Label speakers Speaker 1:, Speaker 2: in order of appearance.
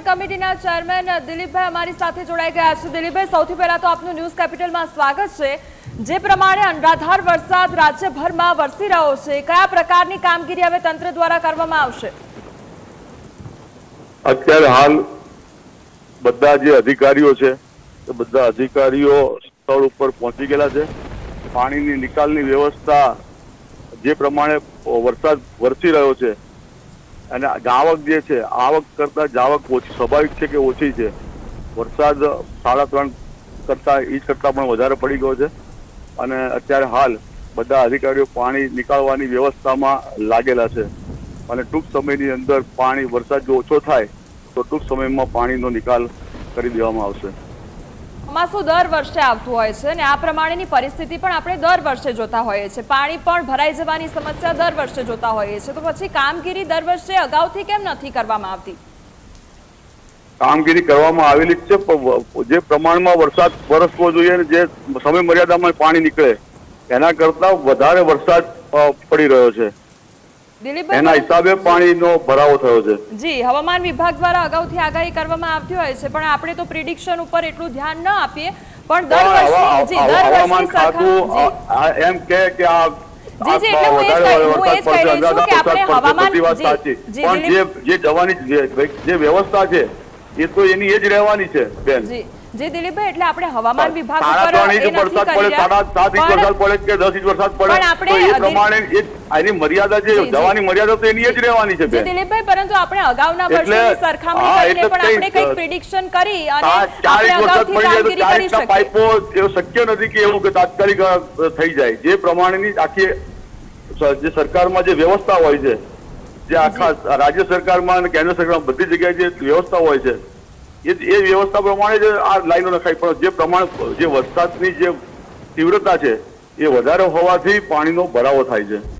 Speaker 1: Mayor કમિટીના chairman દિલીપભાઈ અમારી સાથે જોડાઈ ગયા છે। દિલીપભાઈ, સૌથી પહેલા તો આપનું ન્યૂઝ કેપિટલમાં સ્વાગત છે। જે પ્રમાણે અનરાધાર વરસાદ રાજ્યભરમાં વરસી રહ્યો છે, કયા પ્રકારની કામગીરી હવે તંત્ર દ્વારા કરવામાં આવશે?
Speaker 2: અત્યારે હાલ બધા જે અધિકારીઓ છે તે બધા અધિકારીઓ સ્થળ ઉપર પહોંચી ગયેલા છે। પાણીની નિકાલની વ્યવસ્થા જે પ્રમાણે વરસાદ વરસી રહ્યો છે અને જાવક જે છે આવક કરતા જાવક ઓછી સ્વાભાવિક છે કે ઓછી છે। વરસાદ 3.5 ઇંચ કરતા પણ વધારે પડી ગયો છે અને અત્યારે હાલ બધા અધિકારીઓ પાણી નિકાળવાની વ્યવસ્થામાં લાગેલા છે અને ટૂંક સમયની અંદર પાણી વરસાદ જો ઓછો થાય તો ટૂંક સમયમાં પાણીનો નિકાલ કરી દેવામાં આવશે।
Speaker 1: ચોમાસું દર વર્ષે આવતું હોય છે અને આ પ્રમાણેની પરિસ્થિતિ પણ આપણે દર વર્ષે જોતા હોઈએ છીએ। પાણી પણ ભરાઈ જવાની સમસ્યા દર વર્ષે જોતા હોઈએ છીએ, તો પછી કામગીરી દર વર્ષે અગાઉથી કેમ નથી કરવામાં આવતી?
Speaker 2: કામગીરી કરવામાં આવેલી જ છે, પણ જે પ્રમાણમાં વરસાદ વરસવો જોઈએ અને જે સમય મર્યાદામાં પાણી નીકળે એના કરતા વધારે વરસાદ પડી રહ્યો છે। એના હિસાબે પાણીનો ભરાવો થયો છે।
Speaker 1: જી, હવામાન વિભાગ દ્વારા અગાઉથી આગાહી કરવામાં આવતી હોય છે, પણ આપણે તો પ્રિડિક્શન ઉપર એટલું ધ્યાન ન આપીએ, પણ દર વર્ષે
Speaker 2: હવામાન ખાતું એમ કે આ જે વ્યવસ્થા છે એ તો એની એ જ રહેવાની છે બેન।
Speaker 1: જી દિલીપભાઈ, એટલે આપણે હવામાન વિભાગ
Speaker 2: ઉપર 3.5 ઇંચ વરસાદ પડે, 7.5 ઇંચ વરસાદ પડે કે 10 ઇંચ વરસાદ પડે તો એ પ્રમાણે એની મર્યાદા છે, જવાની મર્યાદા તો એની જ રહેવાની છે બેન।
Speaker 1: દિલીપભાઈ, પરંતુ આપણે અગાઉના વર્ષોની સરખામણી કરીને પણ આપણે કંઈક પ્રિડિક્શન કરી અને
Speaker 2: 4 ઇંચ વરસાદ પડી જાય તો 4 ઇંચના પાઇપો એવું શક્ય નથી કે એવું કે તાત્કાલિક થઈ જાય। જે પ્રમાણેની આખી જે સરકારમાં જે વ્યવસ્થા હોય છે, જે આખા રાજ્ય સરકારમાં અને કેન્દ્ર સરકારમાં બધી જગ્યાએ જે વ્યવસ્થા હોય છે એ વ્યવસ્થા પ્રમાણે જ આ લાઈનો નખાય, પણ જે પ્રમાણે જે વરસાદની જે તીવ્રતા છે એ વધારે હોવાથી પાણીનો ભરાવો થાય છે।